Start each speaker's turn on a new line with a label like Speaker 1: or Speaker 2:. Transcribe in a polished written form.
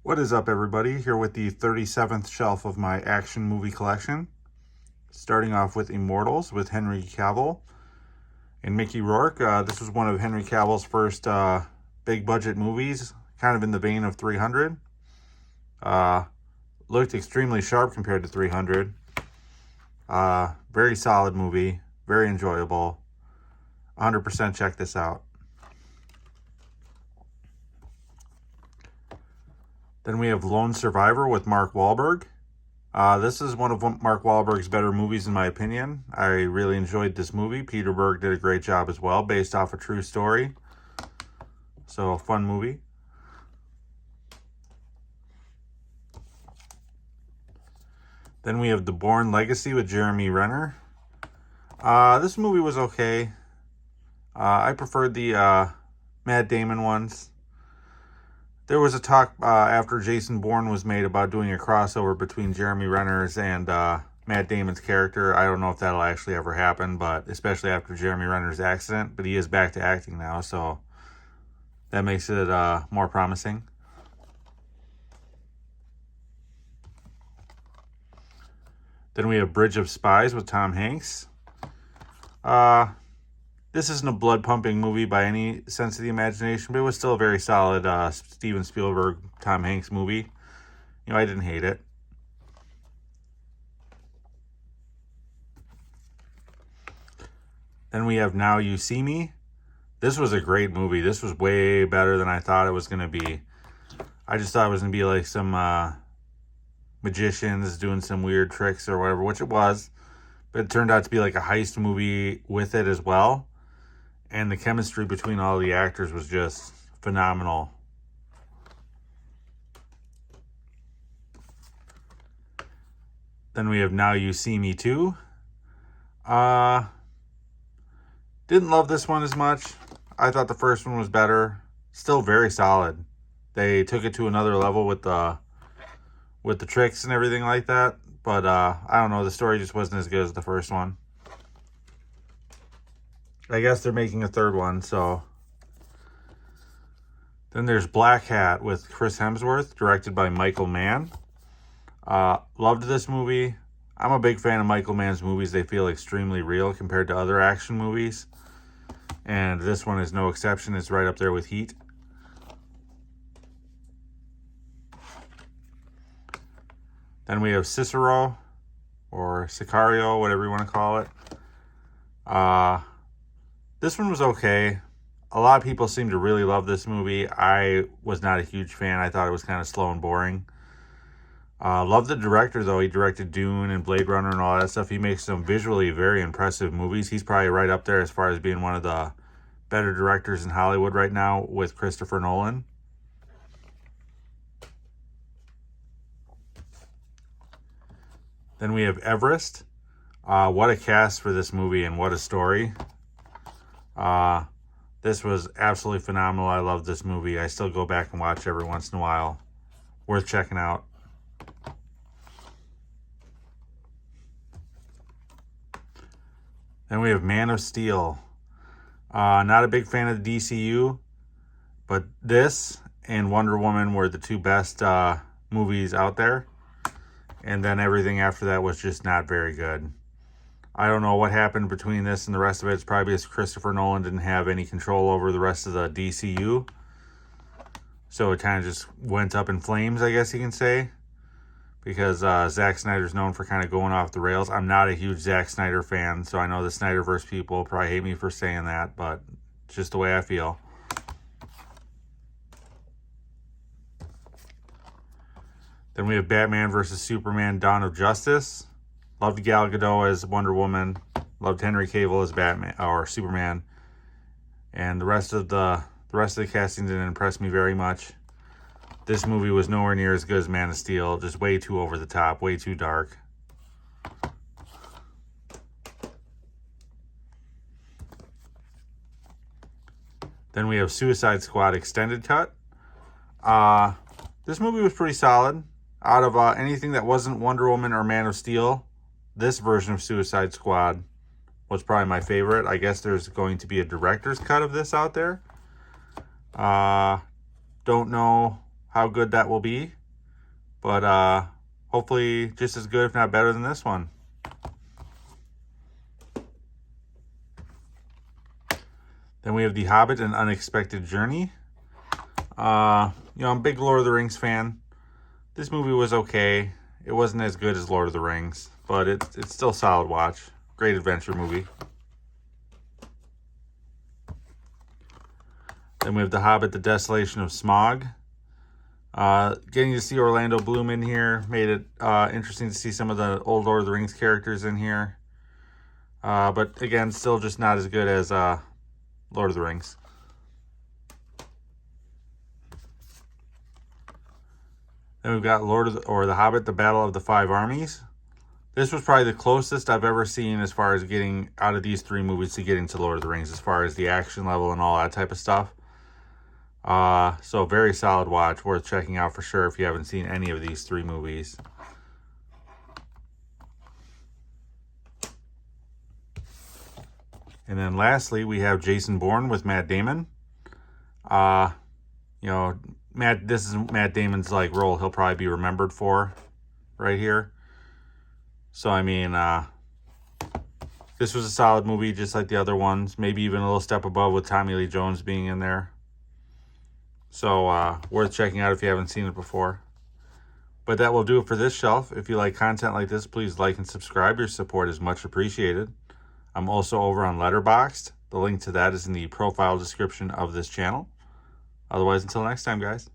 Speaker 1: What is up, everybody? Here with the 37th shelf of my action movie collection. Starting off with Immortals with Henry Cavill and Mickey Rourke. This was one of Henry Cavill's first big budget movies, kind of in the vein of 300. Looked extremely sharp compared to 300. Very solid movie, very enjoyable. 100% check this out. Then we have Lone Survivor with Mark Wahlberg. This is one of Mark Wahlberg's better movies in my opinion. I really enjoyed this movie. Peter Berg did a great job as well, based off a true story. So, fun movie. Then we have The Bourne Legacy with Jeremy Renner. This movie was okay. I preferred the Matt Damon ones. There was a talk after Jason Bourne was made about doing a crossover between Jeremy Renner's and Matt Damon's character. I don't know if that'll actually ever happen, but especially after Jeremy Renner's accident. But he is back to acting now, so that makes it more promising. Then we have Bridge of Spies with Tom Hanks. This isn't a blood-pumping movie by any sense of the imagination, but it was still a very solid Steven Spielberg, Tom Hanks movie. You know, I didn't hate it. Then we have Now You See Me. This was a great movie. This was way better than I thought it was going to be. I just thought it was going to be like some magicians doing some weird tricks or whatever, which it was. But it turned out to be like a heist movie with it as well. And the chemistry between all the actors was just phenomenal. Then we have Now You See Me Too. Didn't love this one as much. I thought the first one was better. Still very solid. They took it to another level with the tricks and everything like that. But I don't know, the story just wasn't as good as the first one. I guess they're making a third one, so. Then there's Black Hat with Chris Hemsworth, directed by Michael Mann. Loved this movie. I'm a big fan of Michael Mann's movies. They feel extremely real compared to other action movies. And this one is no exception. It's right up there with Heat. Then we have Cicero, or Sicario, whatever you want to call it. This one was okay. A lot of people seem to really love this movie. I was not a huge fan. I thought it was kind of slow and boring. Love the director, though. He directed Dune and Blade Runner and all that stuff. He makes some visually very impressive movies. He's probably right up there as far as being one of the better directors in Hollywood right now with Christopher Nolan. Then we have Everest. What a cast for this movie and what a story. This was absolutely phenomenal. I love this movie. I still go back and watch every once in a while. Worth checking out. Then we have Man of Steel. Not a big fan of the DCU, but this and Wonder Woman were the two best movies out there. And then everything after that was just not very good. I don't know what happened between this and the rest of it. It's probably because Christopher Nolan didn't have any control over the rest of the DCU. So it kind of just went up in flames, I guess you can say. Because Zack Snyder's known for kind of going off the rails. I'm not a huge Zack Snyder fan, so I know the Snyderverse people probably hate me for saying that, but it's just the way I feel. Then we have Batman vs. Superman, Dawn of Justice. Loved Gal Gadot as Wonder Woman. Loved Henry Cavill as Batman or Superman. And the rest of the casting didn't impress me very much. This movie was nowhere near as good as Man of Steel. Just way too over the top, way too dark. Then we have Suicide Squad Extended Cut. This movie was pretty solid. Out of anything that wasn't Wonder Woman or Man of Steel, this version of Suicide Squad was probably my favorite. I guess there's going to be a director's cut of this out there. Don't know how good that will be. But hopefully just as good, if not better than this one. Then we have The Hobbit, An Unexpected Journey. You know, I'm a big Lord of the Rings fan. This movie was okay. It wasn't as good as Lord of the Rings, but it's still a solid watch. Great adventure movie. Then we have The Hobbit, The Desolation of Smaug. Getting to see Orlando Bloom in here made it interesting to see some of the old Lord of the Rings characters in here. But again, still just not as good as Lord of the Rings. Then we've got The Hobbit, The Battle of the Five Armies. This was probably the closest I've ever seen as far as getting out of these three movies to getting to Lord of the Rings, as far as the action level and all that type of stuff. So very solid watch, worth checking out for sure if you haven't seen any of these three movies. And then lastly, we have Jason Bourne with Matt Damon. You know, this is Matt Damon's like role he'll probably be remembered for right here. So I mean, this was a solid movie just like the other ones, maybe even a little step above with Tommy Lee Jones being in there. So worth checking out if you haven't seen it before. But that will do it for this shelf. If you like content like this, please like and subscribe. Your support is much appreciated. I'm also over on Letterboxd. The link to that is in the profile description of this channel. Otherwise, until next time, guys.